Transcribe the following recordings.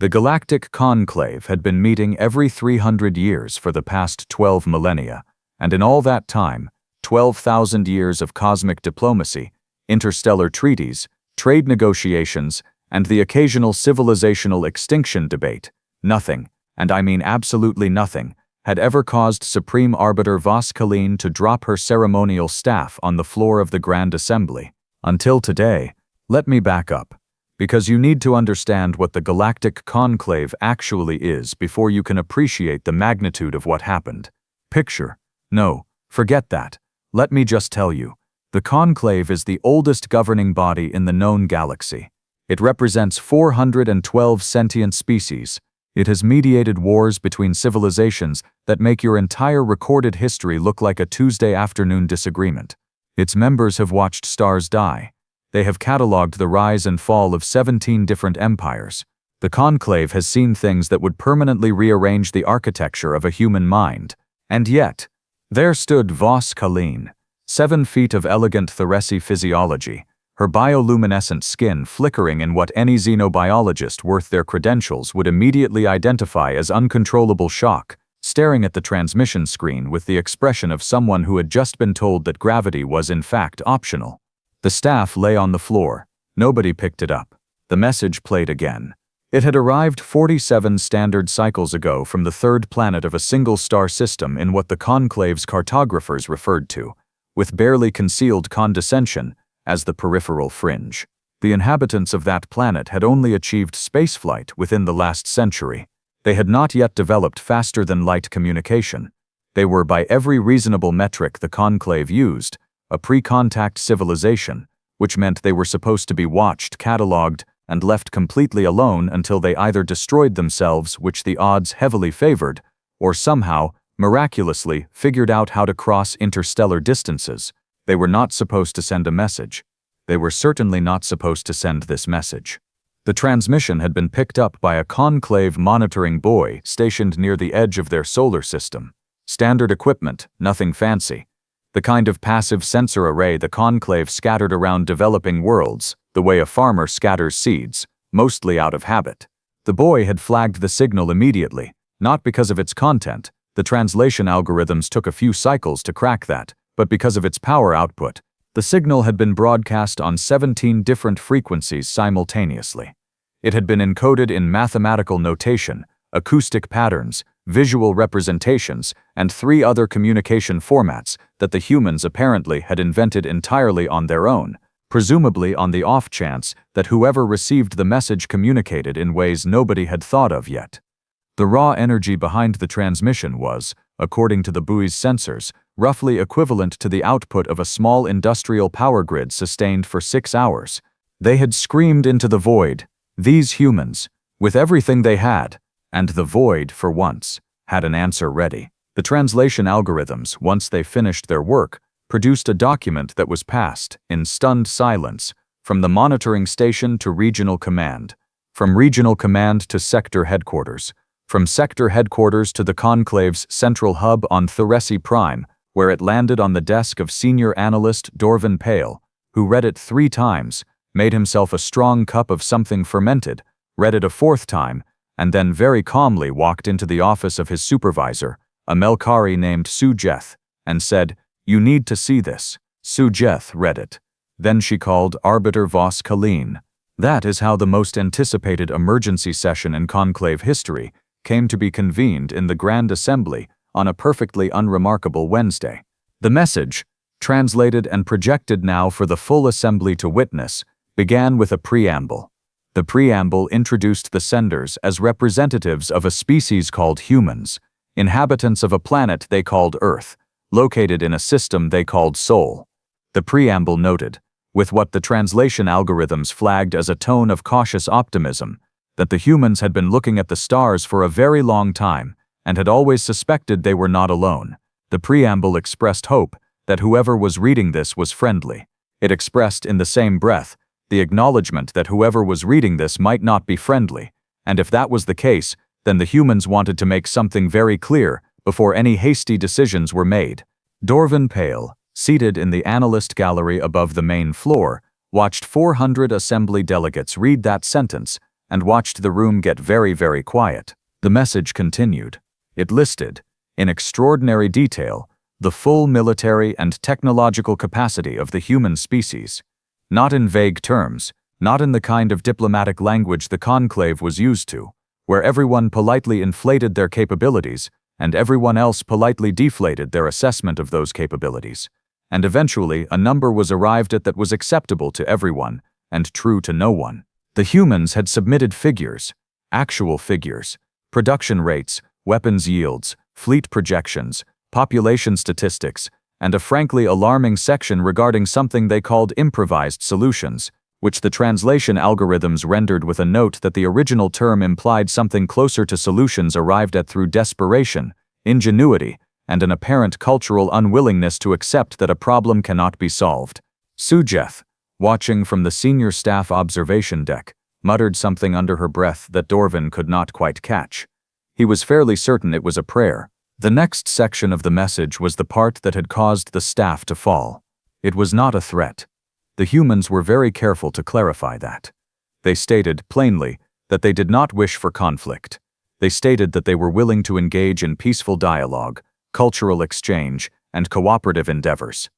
The Galactic Conclave had been meeting every 300 years for the past 12 millennia, and in all that time, 12,000 years of cosmic diplomacy, interstellar treaties, trade negotiations, and the occasional civilizational extinction debate, nothing, and I mean absolutely nothing, had ever caused Supreme Arbiter Voss-Kaleen to drop her ceremonial staff on the floor of the Grand Assembly. Until today, let me back up, because you need to understand what the Galactic Conclave actually is before you can appreciate the magnitude of what happened. Picture. No, forget that. Let me just tell you. The Conclave is the oldest governing body in the known galaxy. It represents 412 sentient species. It has mediated wars between civilizations that make your entire recorded history look like a Tuesday afternoon disagreement. Its members have watched stars die. They have catalogued the rise and fall of 17 different empires. The Conclave has seen things that would permanently rearrange the architecture of a human mind. And yet, there stood Voss-Kaleen, 7 feet of elegant thoracic physiology, her bioluminescent skin flickering in what any xenobiologist worth their credentials would immediately identify as uncontrollable shock, staring at the transmission screen with the expression of someone who had just been told that gravity was in fact optional. The staff lay on the floor. Nobody picked it up. The message played again. It had arrived 47 standard cycles ago from the third planet of a single star system in what the Conclave's cartographers referred to, with barely concealed condescension, as the peripheral fringe. The inhabitants of that planet had only achieved spaceflight within the last century. They had not yet developed faster-than-light communication. They were, by every reasonable metric the Conclave used, a pre-contact civilization, which meant they were supposed to be watched, catalogued, and left completely alone until they either destroyed themselves, which the odds heavily favored, or somehow, miraculously, figured out how to cross interstellar distances. They were not supposed to send a message. They were certainly not supposed to send this message. The transmission had been picked up by a Conclave monitoring buoy stationed near the edge of their solar system. Standard equipment, nothing fancy. The kind of passive sensor array the Conclave scattered around developing worlds, the way a farmer scatters seeds, mostly out of habit. The buoy had flagged the signal immediately, not because of its content. The translation algorithms took a few cycles to crack that, but because of its power output. The signal had been broadcast on 17 different frequencies simultaneously. It had been encoded in mathematical notation, acoustic patterns, visual representations, and 3 other communication formats that the humans apparently had invented entirely on their own, presumably on the off chance that whoever received the message communicated in ways nobody had thought of yet. The raw energy behind the transmission was, according to the buoy's sensors, roughly equivalent to the output of a small industrial power grid sustained for 6 hours. They had screamed into the void, these humans, with everything they had, and the void, for once, had an answer ready. The translation algorithms, once they finished their work, produced a document that was passed, in stunned silence, from the monitoring station to regional command, from regional command to sector headquarters, from sector headquarters to the Conclave's central hub on Thoresi Prime, where it landed on the desk of senior analyst Dorvan Pale, who read it 3 times, made himself a strong cup of something fermented, read it a 4th time, and then very calmly walked into the office of his supervisor, a Melkari named Sujeth, and said, "You need to see this." Sujeth read it. Then she called Arbiter Voss-Kaleen. That is how the most anticipated emergency session in Conclave history came to be convened in the Grand Assembly on a perfectly unremarkable Wednesday. The message, translated and projected now for the full assembly to witness, began with a preamble. The preamble introduced the senders as representatives of a species called humans, inhabitants of a planet they called Earth, located in a system they called Sol. The preamble noted, with what the translation algorithms flagged as a tone of cautious optimism, that the humans had been looking at the stars for a very long time and had always suspected they were not alone. The preamble expressed hope that whoever was reading this was friendly. It expressed in the same breath the acknowledgement that whoever was reading this might not be friendly, and if that was the case, then the humans wanted to make something very clear before any hasty decisions were made. Dorvan Pale, seated in the analyst gallery above the main floor, watched 400 assembly delegates read that sentence and watched the room get very, very quiet. The message continued. It listed, in extraordinary detail, the full military and technological capacity of the human species. Not in vague terms, not in the kind of diplomatic language the conclave was used to, where everyone politely inflated their capabilities and everyone else politely deflated their assessment of those capabilities. And eventually a number was arrived at that was acceptable to everyone and true to no one. The humans had submitted figures, actual figures, production rates, weapons yields, fleet projections, population statistics, and a frankly alarming section regarding something they called improvised solutions, which the translation algorithms rendered with a note that the original term implied something closer to solutions arrived at through desperation, ingenuity, and an apparent cultural unwillingness to accept that a problem cannot be solved. Sujeth, watching from the senior staff observation deck, muttered something under her breath that Dorvin could not quite catch. He was fairly certain it was a prayer. The next section of the message was the part that had caused the staff to fall. It was not a threat. The humans were very careful to clarify that. They stated, plainly, that they did not wish for conflict. They stated that they were willing to engage in peaceful dialogue, cultural exchange, and cooperative endeavors.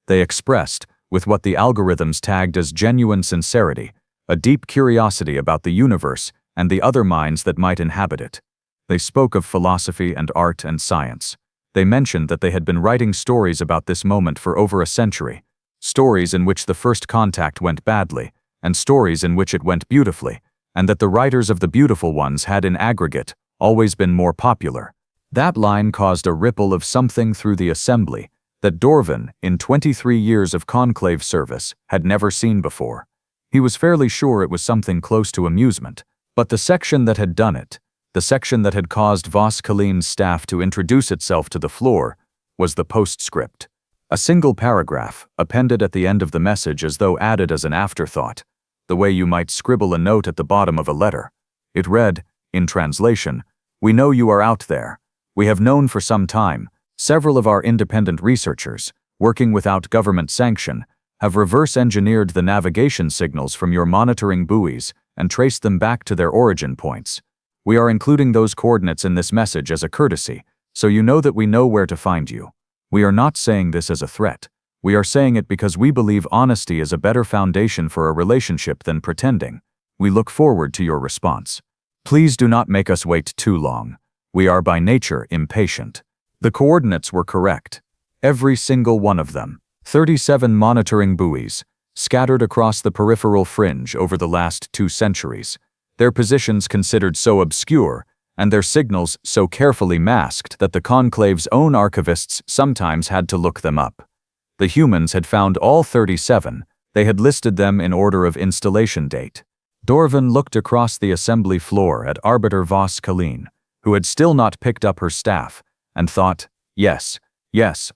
They expressed, with what the algorithms tagged as genuine sincerity, a deep curiosity about the universe and the other minds that might inhabit it. They spoke of philosophy and art and science. They mentioned that they had been writing stories about this moment for over a century, stories in which the first contact went badly, and stories in which it went beautifully, and that the writers of the beautiful ones had in aggregate always been more popular. That line caused a ripple of something through the assembly that Dorvin, in 23 years of conclave service, had never seen before. He was fairly sure it was something close to amusement, but the section that had done it, the section that had caused Voss-Kaleen's staff to introduce itself to the floor, was the postscript. A single paragraph, appended at the end of the message as though added as an afterthought, the way you might scribble a note at the bottom of a letter. It read, in translation, "We know you are out there. We have known for some time. Several of our independent researchers, working without government sanction, have reverse-engineered the navigation signals from your monitoring buoys and traced them back to their origin points. We are including those coordinates in this message as a courtesy, so you know that we know where to find you. We are not saying this as a threat. We are saying it because we believe honesty is a better foundation for a relationship than pretending. We look forward to your response. Please do not make us wait too long. We are by nature impatient." The coordinates were correct. Every single one of them. 37 monitoring buoys, scattered across the peripheral fringe over the last 2 centuries. Their positions considered so obscure, and their signals so carefully masked that the conclave's own archivists sometimes had to look them up. The humans had found all 37. They had listed them in order of installation date. Dorvin looked across the assembly floor at Arbiter Voss-Kaleen, who had still not picked up her staff, and thought, yes,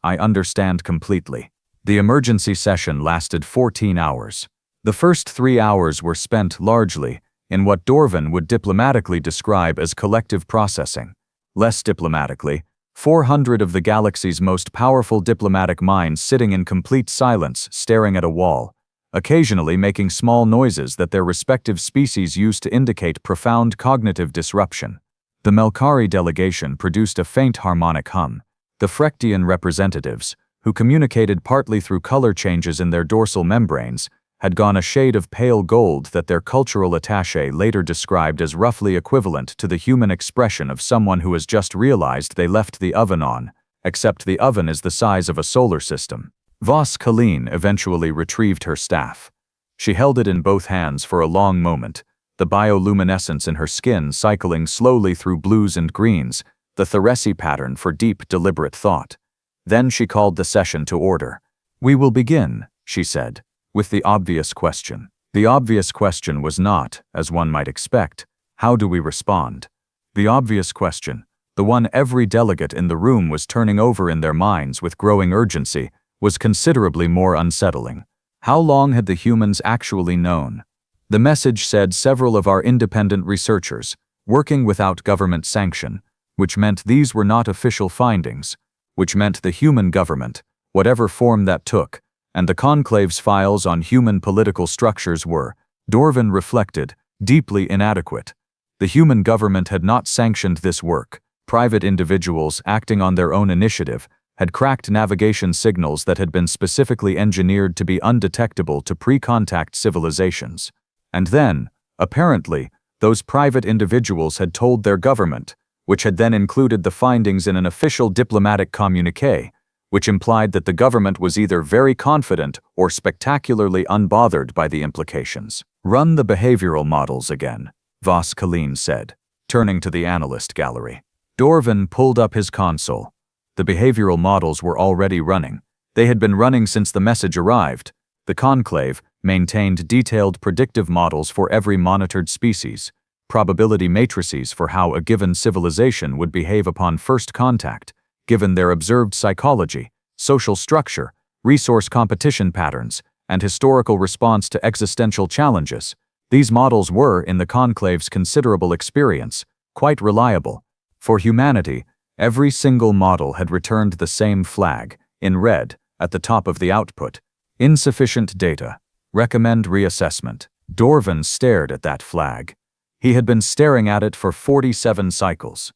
I understand completely. The emergency session lasted 14 hours. The first 3 hours were spent largely in what Dorvin would diplomatically describe as collective processing. Less diplomatically, 400 of the galaxy's most powerful diplomatic minds sitting in complete silence staring at a wall, occasionally making small noises that their respective species used to indicate profound cognitive disruption. The Melkari delegation produced a faint harmonic hum. The Phrektian representatives, who communicated partly through color changes in their dorsal membranes, had gone a shade of pale gold that their cultural attaché later described as roughly equivalent to the human expression of someone who has just realized they left the oven on, except the oven is the size of a solar system. Voss-Kaleen eventually retrieved her staff. She held it in both hands for a long moment, the bioluminescence in her skin cycling slowly through blues and greens, the Theresi pattern for deep, deliberate thought. Then she called the session to order. "We will begin," she said, with the obvious question. The obvious question was not, as one might expect, how do we respond? The obvious question, the one every delegate in the room was turning over in their minds with growing urgency, was considerably more unsettling. How long had the humans actually known? The message said several of our independent researchers, working without government sanction, which meant these were not official findings, which meant the human government, whatever form that took, and the conclave's files on human political structures were, Dorvin reflected, deeply inadequate. The human government had not sanctioned this work. Private individuals, acting on their own initiative, had cracked navigation signals that had been specifically engineered to be undetectable to pre-contact civilizations. And then, apparently, those private individuals had told their government, which had then included the findings in an official diplomatic communiqué, which implied that the government was either very confident or spectacularly unbothered by the implications. "Run the behavioral models again," Voss-Kaleen said, turning to the analyst gallery. Dorvan pulled up his console. The behavioral models were already running. They had been running since the message arrived. The Conclave maintained detailed predictive models for every monitored species, probability matrices for how a given civilization would behave upon first contact, given their observed psychology, social structure, resource competition patterns, and historical response to existential challenges. These models were, in the Conclave's considerable experience, quite reliable. For humanity, every single model had returned the same flag, in red, at the top of the output. Insufficient data. Recommend reassessment. Dorvan stared at that flag. He had been staring at it for 47 cycles.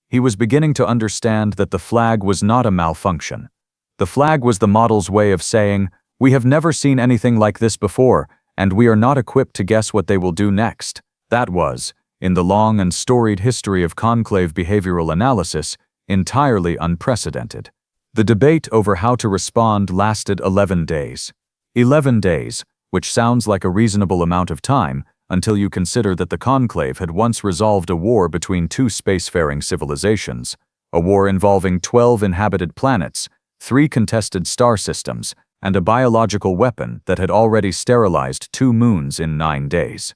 He was beginning to understand that the flag was not a malfunction. The flag was the model's way of saying, "We have never seen anything like this before, and we are not equipped to guess what they will do next." That was, in the long and storied history of conclave behavioral analysis, entirely unprecedented. The debate over how to respond lasted 11 days. 11 days, which sounds like a reasonable amount of time, until you consider that the Conclave had once resolved a war between two spacefaring civilizations, a war involving 12 inhabited planets, 3 contested star systems, and a biological weapon that had already sterilized 2 moons in 9 days.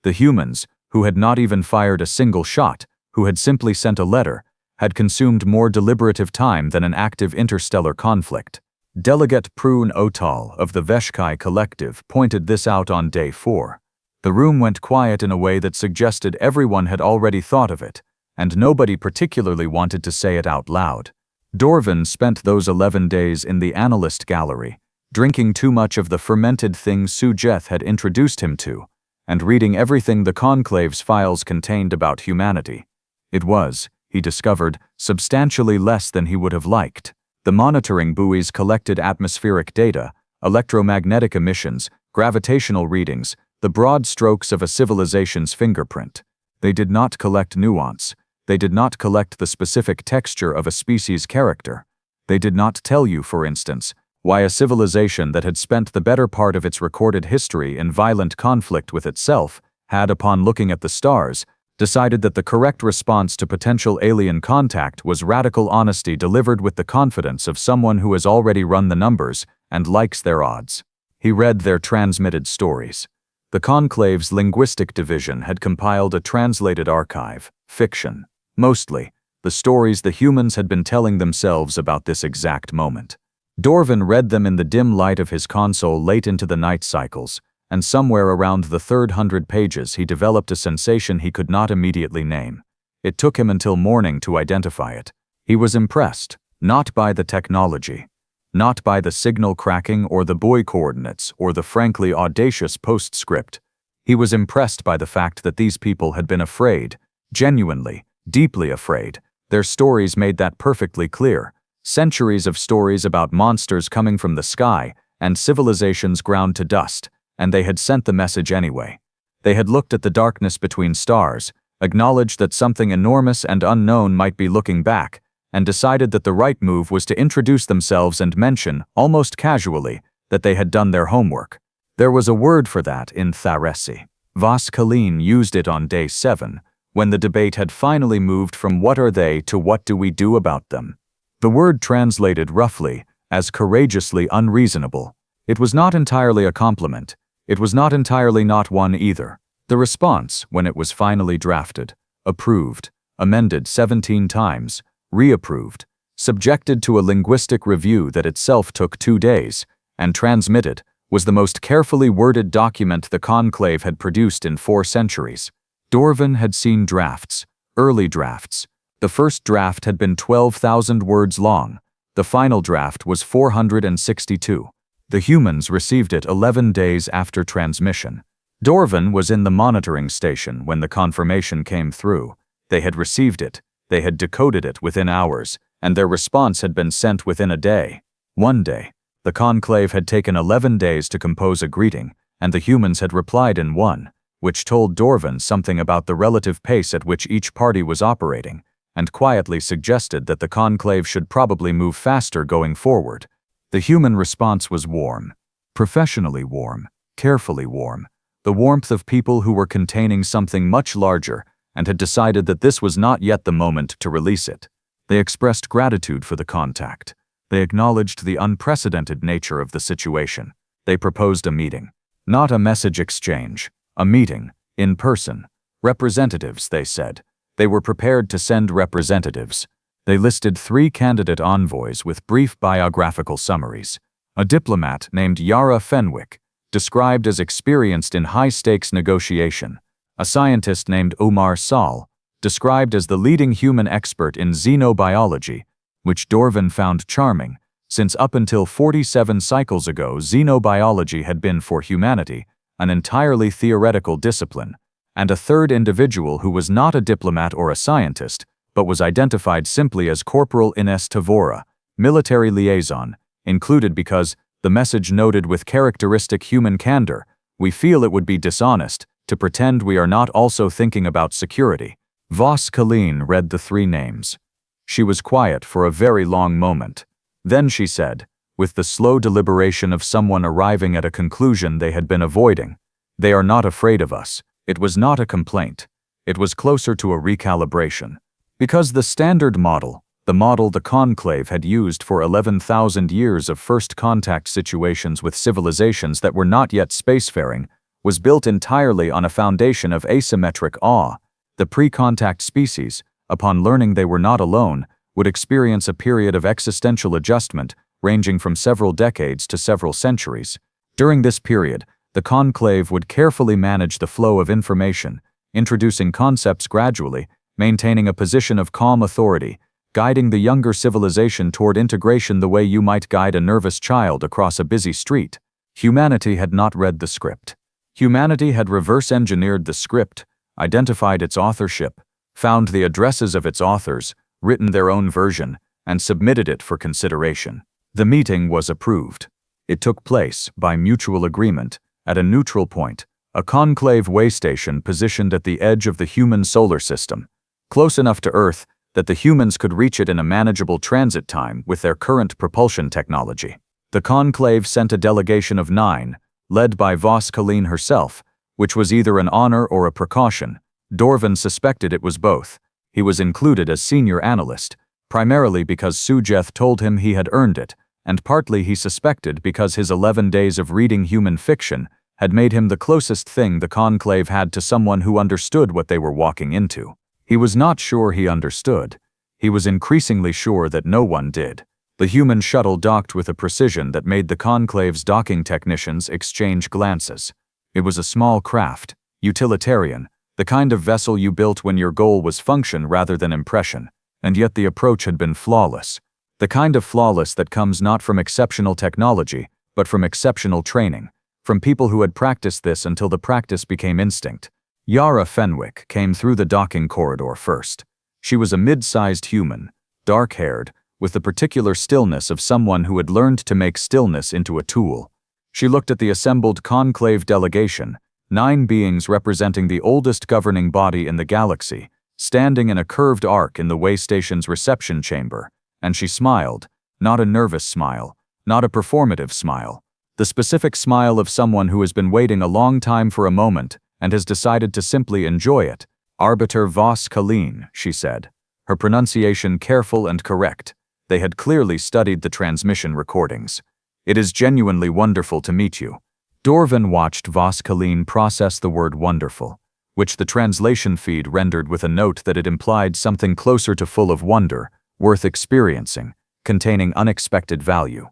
The humans, who had not even fired a single shot, who had simply sent a letter, had consumed more deliberative time than an active interstellar conflict. Delegate Prune Otal of the HFY Collective pointed this out on day 4. The room went quiet in a way that suggested everyone had already thought of it, and nobody particularly wanted to say it out loud. Dorvan spent those 11 days in the analyst gallery, drinking too much of the fermented thing Sujeth had introduced him to, and reading everything the Conclave's files contained about humanity. It was, he discovered, substantially less than he would have liked. The monitoring buoys collected atmospheric data, electromagnetic emissions, gravitational readings, the broad strokes of a civilization's fingerprint. They did not collect nuance. They did not collect the specific texture of a species' character. They did not tell you, for instance, why a civilization that had spent the better part of its recorded history in violent conflict with itself had, upon looking at the stars, decided that the correct response to potential alien contact was radical honesty delivered with the confidence of someone who has already run the numbers and likes their odds. He read their transmitted stories. The Conclave's linguistic division had compiled a translated archive, fiction, mostly, the stories the humans had been telling themselves about this exact moment. Dorvan read them in the dim light of his console late into the night cycles, and somewhere around the 300 pages he developed a sensation he could not immediately name. It took him until morning to identify it. He was impressed, not by the technology, not by the signal cracking or the buoy coordinates or the frankly audacious postscript. He was impressed by the fact that these people had been afraid, genuinely, deeply afraid. Their stories made that perfectly clear. Centuries of stories about monsters coming from the sky and civilizations ground to dust, and they had sent the message anyway. They had looked at the darkness between stars, acknowledged that something enormous and unknown might be looking back, and decided that the right move was to introduce themselves and mention, almost casually, that they had done their homework. There was a word for that in Narration. Voss-Kaleen used it on day 7, when the debate had finally moved from what are they to what do we do about them. The word translated roughly as courageously unreasonable. It was not entirely a compliment. It was not entirely not one either. The response, when it was finally drafted, approved, amended 17 times, reapproved, subjected to a linguistic review that itself took 2 days, and transmitted, was the most carefully worded document the Conclave had produced in 4 centuries. Dorvan had seen drafts, early drafts. The first draft had been 12,000 words long. The final draft was 462. The humans received it 11 days after transmission. Dorvan was in the monitoring station when the confirmation came through. They had received it, they had decoded it within hours, and their response had been sent within a day. One day. The Conclave had taken 11 days to compose a greeting, and the humans had replied in one, which told Dorvan something about the relative pace at which each party was operating, and quietly suggested that the Conclave should probably move faster going forward. The human response was warm. Professionally warm, carefully warm. The warmth of people who were containing something much larger and had decided that this was not yet the moment to release it. They expressed gratitude for the contact. They acknowledged the unprecedented nature of the situation. They proposed a meeting. Not a message exchange. A meeting, in person. Representatives, they said. They were prepared to send representatives. They listed 3 candidate envoys with brief biographical summaries. A diplomat named Yara Fenwick, described as experienced in high-stakes negotiation. A scientist named Omar Sal, described as the leading human expert in xenobiology, which Dorvan found charming, since up until 47 cycles ago xenobiology had been for humanity an entirely theoretical discipline, and a third individual who was not a diplomat or a scientist, but was identified simply as Corporal Ines Tavora, military liaison, included because, the message noted with characteristic human candor, we feel it would be dishonest to pretend we are not also thinking about security. Voss-Kaleen read the 3 names. She was quiet for a very long moment. Then she said, with the slow deliberation of someone arriving at a conclusion they had been avoiding, "They are not afraid of us." It was not a complaint. It was closer to a recalibration. Because the standard model, the model the Conclave had used for 11,000 years of first contact situations with civilizations that were not yet spacefaring, was built entirely on a foundation of asymmetric awe. The pre-contact species, upon learning they were not alone, would experience a period of existential adjustment ranging from several decades to several centuries. During this period, the Conclave would carefully manage the flow of information, introducing concepts gradually, maintaining a position of calm authority, guiding the younger civilization toward integration the way you might guide a nervous child across a busy street. Humanity had not read the script. Humanity had reverse-engineered the script, identified its authorship, found the addresses of its authors, written their own version, and submitted it for consideration. The meeting was approved. It took place, by mutual agreement, at a neutral point, a conclave waystation positioned at the edge of the human solar system, close enough to Earth that the humans could reach it in a manageable transit time with their current propulsion technology. The conclave sent a delegation of 9, led by Voss-Kaleen herself, which was either an honor or a precaution. Dorvan suspected it was both. He was included as senior analyst, primarily because Sujeth told him he had earned it, and partly he suspected because his 11 days of reading human fiction had made him the closest thing the conclave had to someone who understood what they were walking into. He was not sure he understood. He was increasingly sure that no one did. The human shuttle docked with a precision that made the conclave's docking technicians exchange glances. It was a small craft, utilitarian, the kind of vessel you built when your goal was function rather than impression, and yet the approach had been flawless. The kind of flawless that comes not from exceptional technology, but from exceptional training, from people who had practiced this until the practice became instinct. Yara Fenwick came through the docking corridor first. She was a mid-sized human, dark-haired, with the particular stillness of someone who had learned to make stillness into a tool. She looked at the assembled conclave delegation, 9 beings representing the oldest governing body in the galaxy, standing in a curved arc in the waystation's reception chamber, and she smiled, not a nervous smile, not a performative smile, the specific smile of someone who has been waiting a long time for a moment and has decided to simply enjoy it. Arbiter Voss-Kaleen, she said, her pronunciation careful and correct. They had clearly studied the transmission recordings. It is genuinely wonderful to meet you. Dorvan watched Voss-Kaleen process the word wonderful, which the translation feed rendered with a note that it implied something closer to full of wonder, worth experiencing, containing unexpected value.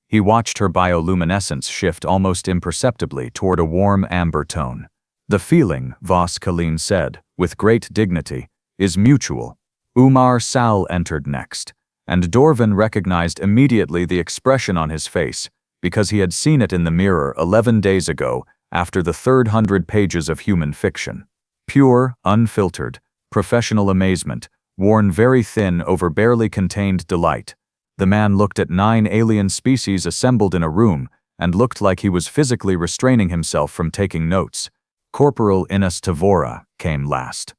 He watched her bioluminescence shift almost imperceptibly toward a warm amber tone. The feeling, Voss-Kaleen said, with great dignity, is mutual. Umar Sal entered next, and Dorvan recognized immediately the expression on his face, because he had seen it in the mirror 11 days ago after the third 100 pages of human fiction. Pure, unfiltered, professional amazement, worn very thin over barely contained delight. The man looked at 9 alien species assembled in a room and looked like he was physically restraining himself from taking notes. Corporal Ines Tavora came last.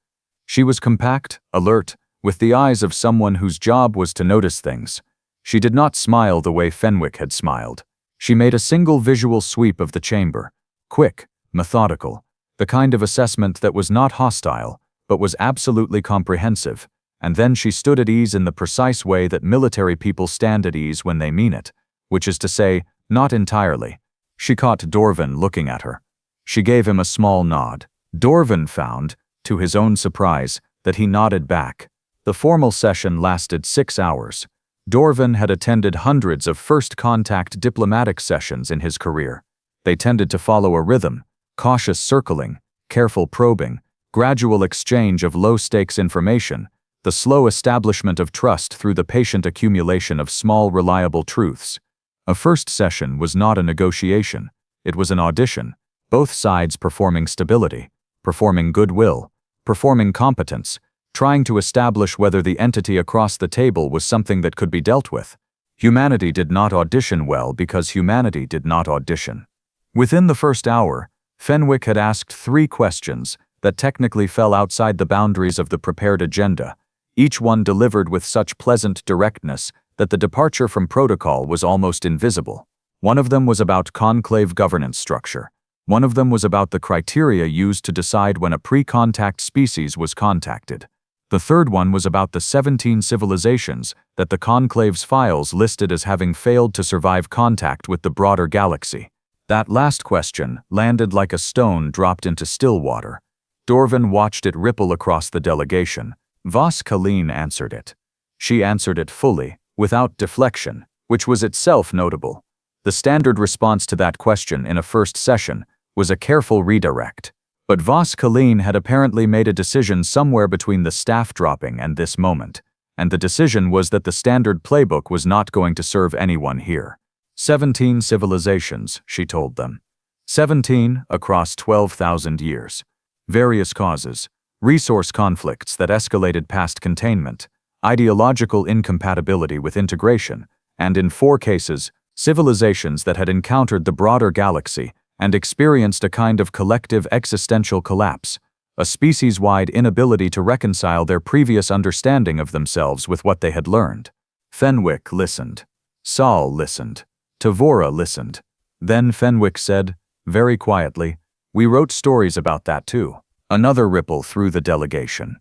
She was compact, alert, with the eyes of someone whose job was to notice things. She did not smile the way Fenwick had smiled. She made a single visual sweep of the chamber, quick, methodical, the kind of assessment that was not hostile, but was absolutely comprehensive, and then she stood at ease in the precise way that military people stand at ease when they mean it, which is to say, not entirely. She caught Dorvin looking at her. She gave him a small nod. Dorvin found, to his own surprise, that he nodded back. The formal session lasted 6 hours. Dorvin had attended hundreds of first-contact diplomatic sessions in his career. They tended to follow a rhythm, cautious circling, careful probing, gradual exchange of low-stakes information, the slow establishment of trust through the patient accumulation of small, reliable truths. A first session was not a negotiation, it was an audition, both sides performing stability, performing goodwill, performing competence, trying to establish whether the entity across the table was something that could be dealt with. Humanity did not audition well because humanity did not audition. Within the first hour, Fenwick had asked 3 questions that technically fell outside the boundaries of the prepared agenda, each one delivered with such pleasant directness that the departure from protocol was almost invisible. One of them was about conclave governance structure. One of them was about the criteria used to decide when a pre-contact species was contacted. The third one was about the 17 civilizations that the conclave's files listed as having failed to survive contact with the broader galaxy. That last question landed like a stone dropped into still water. Dorvin watched it ripple across the delegation. Voss-Kaleen answered it. She answered it fully, without deflection, which was itself notable. The standard response to that question in a first session was a careful redirect. But Voss-Kaleen had apparently made a decision somewhere between the staff dropping and this moment, and the decision was that the standard playbook was not going to serve anyone here. 17 civilizations, she told them. 17 across 12,000 years. Various causes, resource conflicts that escalated past containment, ideological incompatibility with integration, and in 4 cases, civilizations that had encountered the broader galaxy and experienced a kind of collective existential collapse, a species-wide inability to reconcile their previous understanding of themselves with what they had learned. Fenwick listened. Saul listened. Tavora listened. Then Fenwick said, very quietly, "We wrote stories about that too." Another ripple through the delegation.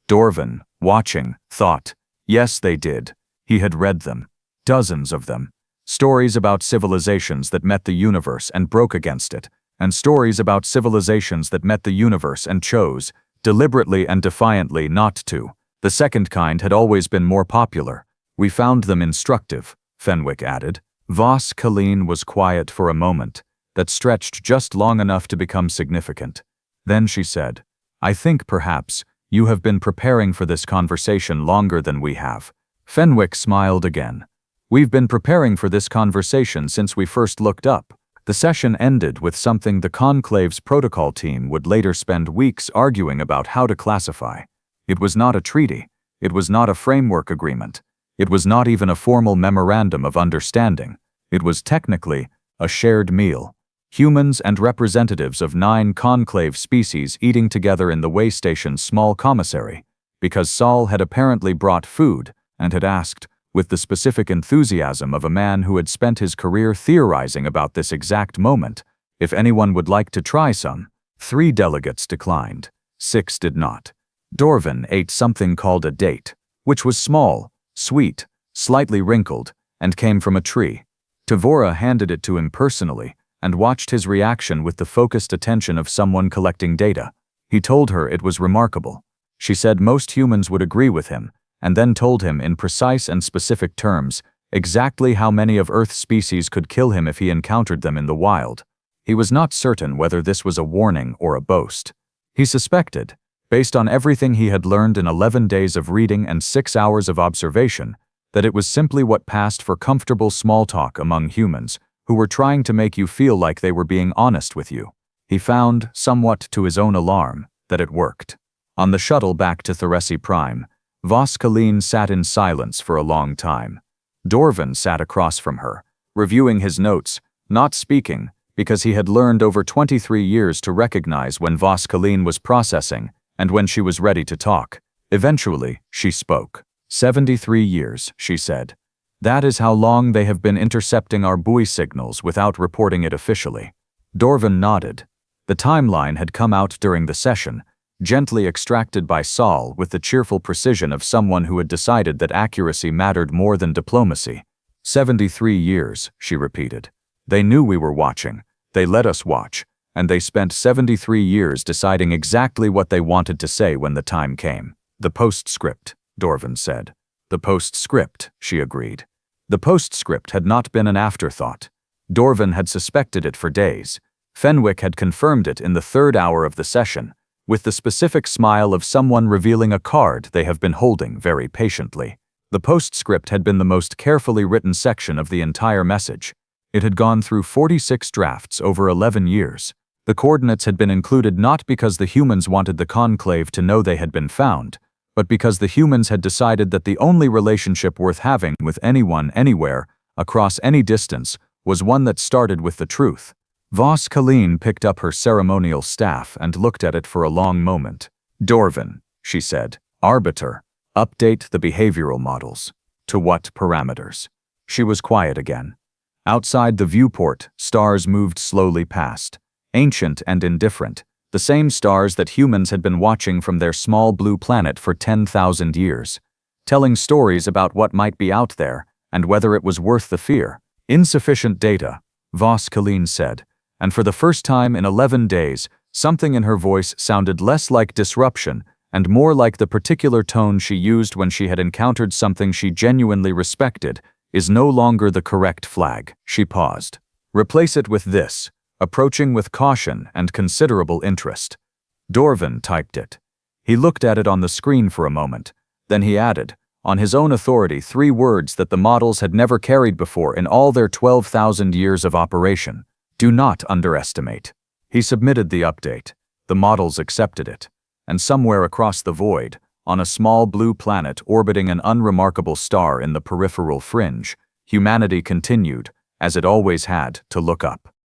Dorvin, watching, thought, yes, they did. He had read them. Dozens of them. Stories about civilizations that met the universe and broke against it, and stories about civilizations that met the universe and chose, deliberately and defiantly, not to. The second kind had always been more popular. We found them instructive, Fenwick added. Voss-Kaleen was quiet for a moment, that stretched just long enough to become significant. Then she said, "I think perhaps you have been preparing for this conversation longer than we have." Fenwick smiled again. "We've been preparing for this conversation since we first looked up." The session ended with something the Conclave's protocol team would later spend weeks arguing about how to classify. It was not a treaty. It was not a framework agreement. It was not even a formal memorandum of understanding. It was technically a shared meal. Humans and representatives of 9 conclave species eating together in the way station's small commissary, because Saul had apparently brought food and had asked, with the specific enthusiasm of a man who had spent his career theorizing about this exact moment, if anyone would like to try some. 3 delegates declined. 6 did not. Dorvin ate something called a date, which was small, sweet, slightly wrinkled, and came from a tree. Tavora handed it to him personally and watched his reaction with the focused attention of someone collecting data. He told her it was remarkable. She said most humans would agree with him, and then told him in precise and specific terms exactly how many of Earth's species could kill him if he encountered them in the wild. He was not certain whether this was a warning or a boast. He suspected, based on everything he had learned in 11 days of reading and 6 hours of observation, that it was simply what passed for comfortable small talk among humans who were trying to make you feel like they were being honest with you. He found, somewhat to his own alarm, that it worked. On the shuttle back to Theresi Prime, Voss-Kaleen sat in silence for a long time. Dorvan sat across from her, reviewing his notes, not speaking, because he had learned over 23 years to recognize when Voss-Kaleen was processing and when she was ready to talk. Eventually, she spoke. 73 years, she said. That is how long they have been intercepting our buoy signals without reporting it officially. Dorvan nodded. The timeline had come out during the session, gently extracted by Saul with the cheerful precision of someone who had decided that accuracy mattered more than diplomacy. 73 years, she repeated. They knew we were watching, they let us watch, and they spent 73 years deciding exactly what they wanted to say when the time came. The postscript, Dorvan said. The postscript, she agreed. The postscript had not been an afterthought. Dorvan had suspected it for days. Fenwick had confirmed it in the third hour of the session, with the specific smile of someone revealing a card they have been holding very patiently. The postscript had been the most carefully written section of the entire message. It had gone through 46 drafts over 11 years. The coordinates had been included not because the humans wanted the Conclave to know they had been found, but because the humans had decided that the only relationship worth having with anyone anywhere, across any distance, was one that started with the truth. Voss-Kaleen picked up her ceremonial staff and looked at it for a long moment. Dorvan, she said. Arbiter. Update the behavioral models. To what parameters? She was quiet again. Outside the viewport, stars moved slowly past. Ancient and indifferent. The same stars that humans had been watching from their small blue planet for 10,000 years. Telling stories about what might be out there, and whether it was worth the fear. Insufficient data, Voss-Kaleen said, and for the first time in 11 days, something in her voice sounded less like disruption and more like the particular tone she used when she had encountered something she genuinely respected, is no longer the correct flag. She paused. Replace it with this, approaching with caution and considerable interest. Dorvan typed it. He looked at it on the screen for a moment. Then he added, on his own authority, 3 words that the models had never carried before in all their 12,000 years of operation. Do not underestimate. He submitted the update. The models accepted it. And somewhere across the void, on a small blue planet orbiting an unremarkable star in the peripheral fringe, humanity continued, as it always had, to look up.